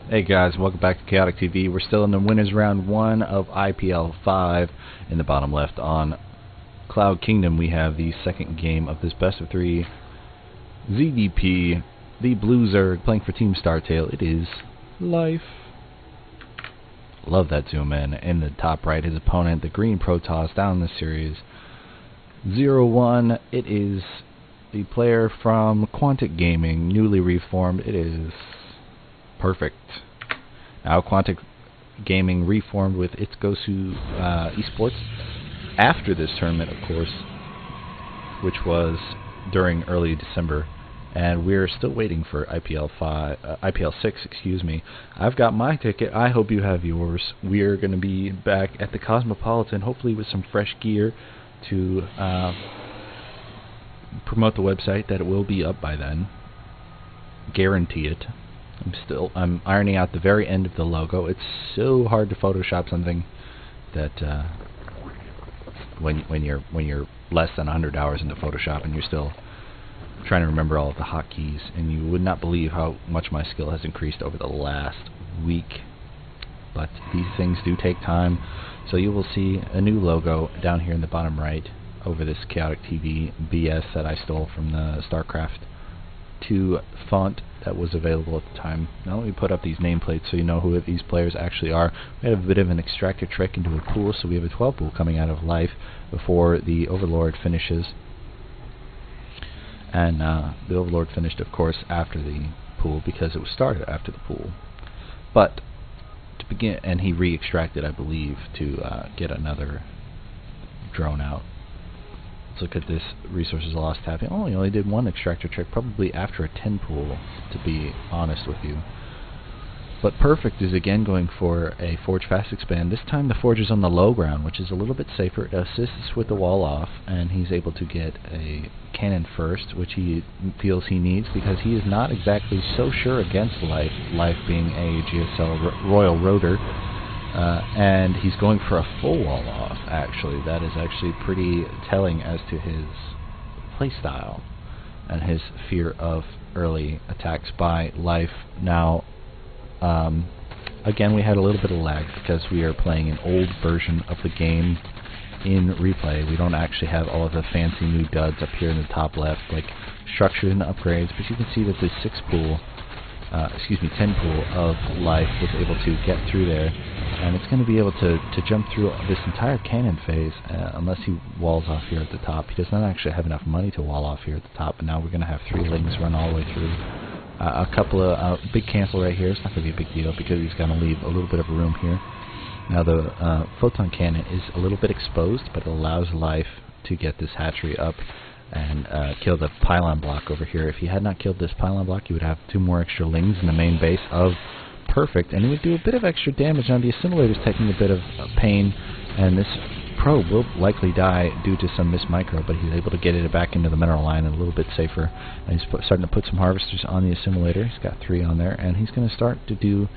Hey guys, welcome back to Chaotic TV. We're still in the winners round 1 of IPL5. In the bottom left on Cloud Kingdom we have the second game of this best of 3 ZDP, the Blue Zerg playing for Team Startale. It is Life. Love that zoom in. In the top right, his opponent, the Green Protoss, down the series 0-1. It is the player from Quantic Gaming, newly reformed. It is Perfect. Now Quantic Gaming reformed with its Gosu Esports after this tournament, of course, which was during early December, and we're still waiting for IPL6. Excuse me. I've got my ticket. I hope you have yours. We're going to be back at the Cosmopolitan, hopefully with some fresh gear to promote the website. That it will be up by then. Guarantee it. I'm ironing out the very end of the logo. It's so hard to Photoshop something that when you're less than 100 hours into Photoshop and you're still trying to remember all of the hotkeys, and you would not believe how much my skill has increased over the last week. But these things do take time, so you will see a new logo down here in the bottom right over this Chaotic TV BS that I stole from the StarCraft 2 font that was available at the time. Now let me put up these nameplates so you know who these players actually are. We have a bit of an extractor trick into a pool, so we have a 12 pool coming out of Life before the Overlord finishes. And the Overlord finished, of course, after the pool because it was started after the pool. But to begin, and he re-extracted, I believe, to get another drone out. Let's look at this resources lost tab. He only did one extractor trick, probably after a 10 pool, to be honest with you. But Perfect is again going for a Forge Fast Expand. This time the Forge is on the low ground, which is a little bit safer. It assists with the wall off, and he's able to get a cannon first, which he feels he needs because he is not exactly so sure against Life, Life being a GSL Royal Rotor. And he's going for a full wall off, actually. That is actually pretty telling as to his playstyle and his fear of early attacks by Life. Now, again, we had a little bit of lag because we are playing an old version of the game in replay. We don't actually have all of the fancy new duds up here in the top left, like structures and upgrades, but you can see that the 10 pool of Life was able to get through there, and it's going to be able to jump through this entire cannon phase unless he walls off here at the top. He does not actually have enough money to wall off here at the top, and now we're going to have 3 lings run all the way through. A couple of big cancel right here. It's not going to be a big deal because he's going to leave a little bit of room here. Now the photon cannon is a little bit exposed, but it allows Life to get this hatchery up and kill the pylon block over here. If he had not killed this pylon block, he would have 2 more extra lings in the main base of Perfect, and he would do a bit of extra damage. Now the assimilator is taking a bit of pain, and this probe will likely die due to some missed micro, but he's able to get it back into the mineral line and a little bit safer. And he's starting to put some harvesters on the assimilator. He's got 3 on there, and he's going to start to do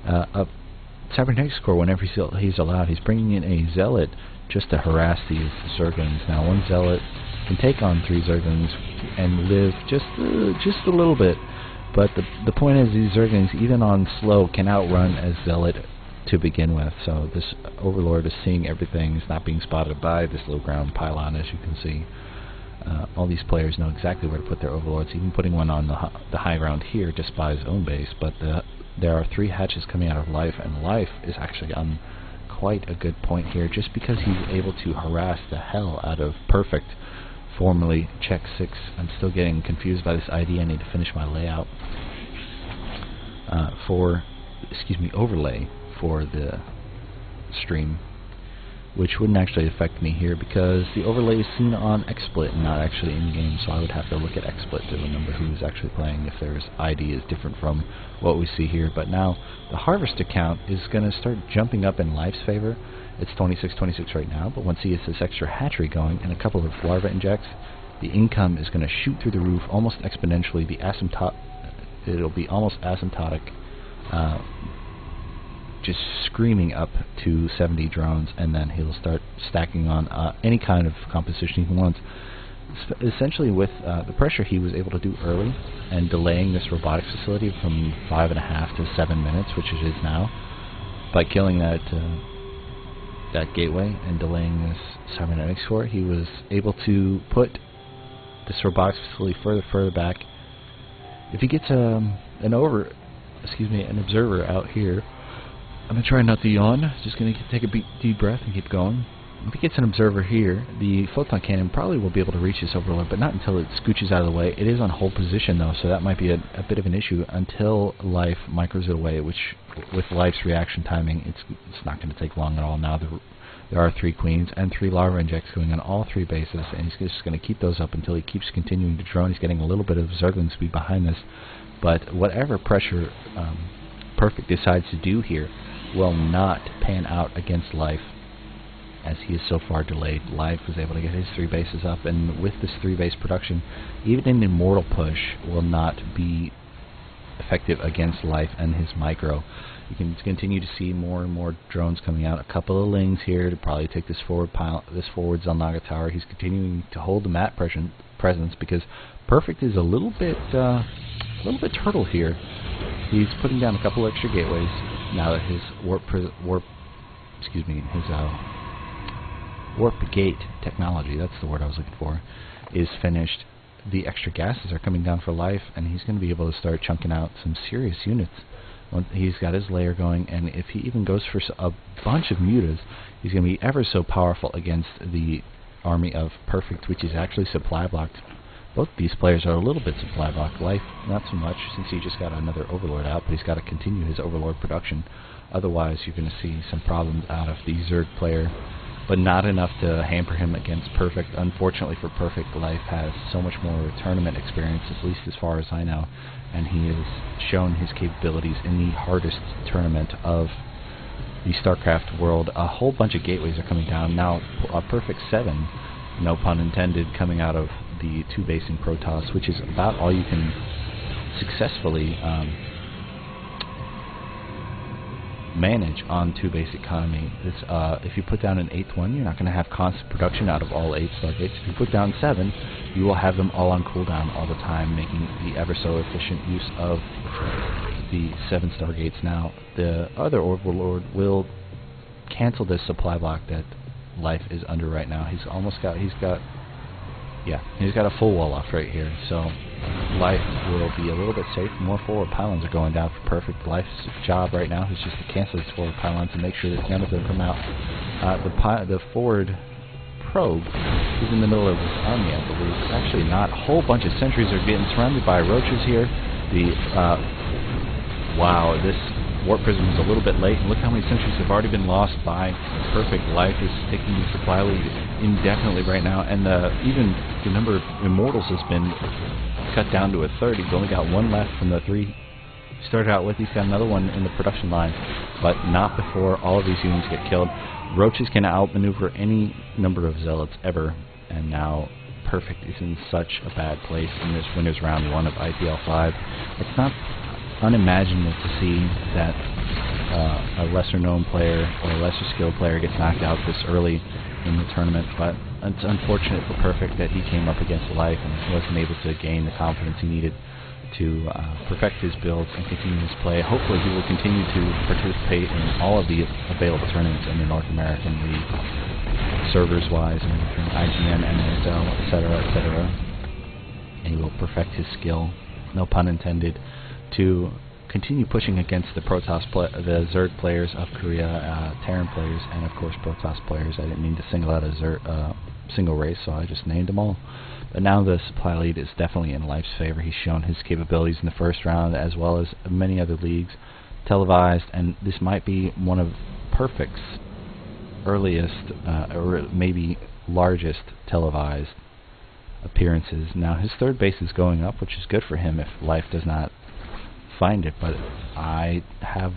a cybernetics core whenever he's allowed. He's bringing in a zealot just to harass these zerglings. Now one zealot can take on 3 zerglings and live just a little bit, but the point is these zerglings, even on slow, can outrun a zealot to begin with. So this Overlord is seeing everything. He's not being spotted by this low ground pylon, as you can see. All these players know exactly where to put their Overlords, even putting one on the high ground here just by his own base. But there are 3 hatches coming out of Life, and Life is actually on quite a good point here just because he's able to harass the hell out of Perfect, formerly Check 6. I'm still getting confused by this ID. I need to finish my layout overlay for the stream, which wouldn't actually affect me here because the overlay is seen on XSplit and not actually in game, so I would have to look at XSplit to remember who's actually playing if their ID is different from what we see here. But now the harvester count is going to start jumping up in Life's favor. It's 26-26 right now, but once he gets this extra hatchery going and a couple of larva injects, the income is going to shoot through the roof almost exponentially. It'll be almost asymptotic, just screaming up to 70 drones, and then he'll start stacking on any kind of composition he wants. essentially with the pressure he was able to do early and delaying this robotics facility from 5.5 to 7 minutes, which it is now, by killing that that gateway and delaying this cybernetics core, he was able to put this robotics facility further back. If he gets an observer out here, I'm gonna try not to yawn. Just gonna take a deep breath and keep going. If he gets an observer here, the photon cannon probably will be able to reach this overlord, but not until it scooches out of the way. It is on hold position though, so that might be a bit of an issue until Life micros it away, which with Life's reaction timing, it's not going to take long at all. Now there are 3 queens and 3 larva injects going on all 3 bases, and he's just going to keep those up until he keeps continuing to drone. He's getting a little bit of Zergling speed behind this, but whatever pressure Perfect decides to do here will not pan out against Life, as he is so far delayed. Life was able to get his 3 bases up, and with this 3 base production, even an immortal push will not be effective against Life and his micro. You can continue to see more and more drones coming out. A couple of Lings here to probably take this forward Zelnaga tower. He's continuing to hold the map presence because Perfect is a little bit turtle here. He's putting down a couple extra gateways now that his warp gate technology, that's the word I was looking for, is finished. The extra gases are coming down for Life, and he's going to be able to start chunking out some serious units. He's got his layer going, and if he even goes for a bunch of mutas, he's going to be ever so powerful against the army of Perfect, which is actually supply blocked. Both these players are a little bit supply blocked. Life, not so much, since he just got another Overlord out, but he's got to continue his Overlord production. Otherwise, you're going to see some problems out of the Zerg player, but not enough to hamper him against Perfect. Unfortunately for Perfect, Life has so much more tournament experience, at least as far as I know, and he has shown his capabilities in the hardest tournament of the StarCraft world. A whole bunch of gateways are coming down. Now, a perfect 7, no pun intended, coming out of the 2 basing Protoss, which is about all you can successfully manage on 2 base economy. If you put down an 8th one, you're not going to have constant production out of all 8 Stargates. If you put down 7, you will have them all on cooldown all the time, making the ever so efficient use of the 7 Stargates. Now, the other Overlord will cancel this supply block that Life is under right now. He's got a full wall off right here, so Life will be a little bit safe. More forward pylons are going down for Perfect. Life's job right now is just to cancel his forward pylons and make sure that none of them come out. The forward probe is in the middle of his army, I believe. Actually not. A whole bunch of sentries are getting surrounded by roaches here. Wow, this warp prism is a little bit late, and look how many sentries have already been lost by Perfect. Life is taking the supply lead indefinitely right now, and even the number of immortals has been cut down to a third. He's only got 1 left from the 3 he started out with. He's got another one in the production line, but not before all of these units get killed. Roaches can outmaneuver any number of zealots ever, and now Perfect is in such a bad place in this winners round 1 of IPL5. It's not unimaginable to see that a lesser known player or a lesser skilled player gets knocked out this early in the tournament, but it's unfortunate for Perfect that he came up against Life and wasn't able to gain the confidence he needed to perfect his builds and continue his play. Hopefully he will continue to participate in all of the available tournaments in the North American League, servers-wise, and everything, IGN, NSL, etc., and he will perfect his skill, no pun intended, to continue pushing against the the Zerg players of Korea, Terran players, and of course Protoss players. I didn't mean to single out a single race, so I just named them all. But now the supply lead is definitely in Life's favor. He's shown his capabilities in the first round, as well as many other leagues, televised, and this might be one of Perfect's earliest, or maybe largest televised appearances. Now his 3rd base is going up, which is good for him if Life does not find it, but I have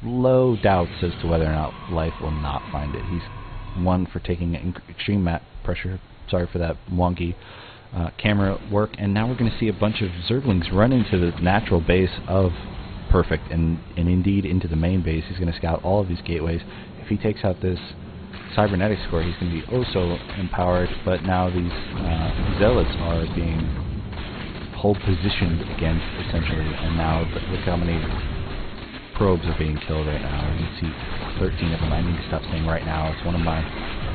low doubts as to whether or not Life will not find it. He's one for taking extreme map pressure. Sorry for that wonky camera work, and now we're going to see a bunch of Zerglings run into the natural base of Perfect, and indeed into the main base. He's going to scout all of these gateways. If he takes out this cybernetic score, he's going to be oh so empowered, but now these zealots are being hold positioned against, essentially, and now look how many probes are being killed right now. You can see 13 of them. I need to stop saying right now. It's one of my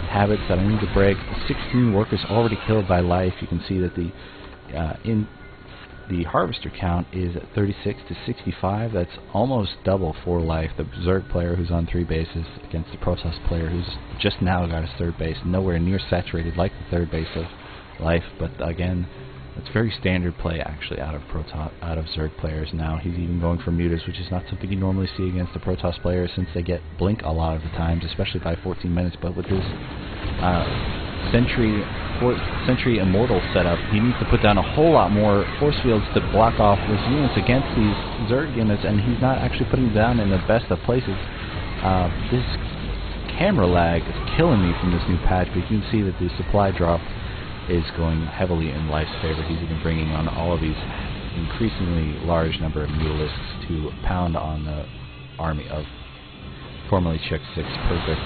habits that I need to break. 16 workers already killed by life. You can see that the harvester count is at 36 to 65. That's almost double for life. The Zerg player who's on 3 bases against the Protoss player who's just now got his 3rd base. Nowhere near saturated like the 3rd base of life, but again, it's very standard play actually out of Zerg players now. He's even going for mutas, which is not something you normally see against the Protoss players since they get blink a lot of the times, especially by 14 minutes. But with this Sentry Immortal setup, he needs to put down a whole lot more force fields to block off his units against these Zerg units, and he's not actually putting them down in the best of places. This camera lag is killing me from this new patch, but you can see that the supply drop is going heavily in Life's favor. He's even bringing on all of these increasingly large number of mutalisks to pound on the army of formerly Czech 6 Perfect.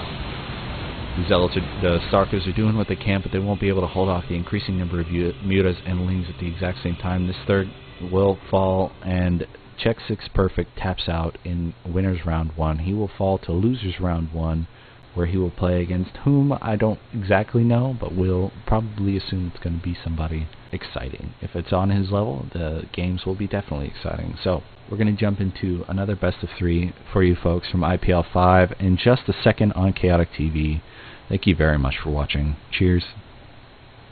The Starkers are doing what they can, but they won't be able to hold off the increasing number of mutas and lings at the exact same time. This 3rd will fall, and Czech 6 Perfect taps out in Winners Round 1. He will fall to Losers Round 1, where he will play against whom I don't exactly know, but we'll probably assume it's going to be somebody exciting. If it's on his level, the games will be definitely exciting. So we're going to jump into another best of 3 for you folks from IPL5 in just a second on Chaotic TV. Thank you very much for watching. Cheers.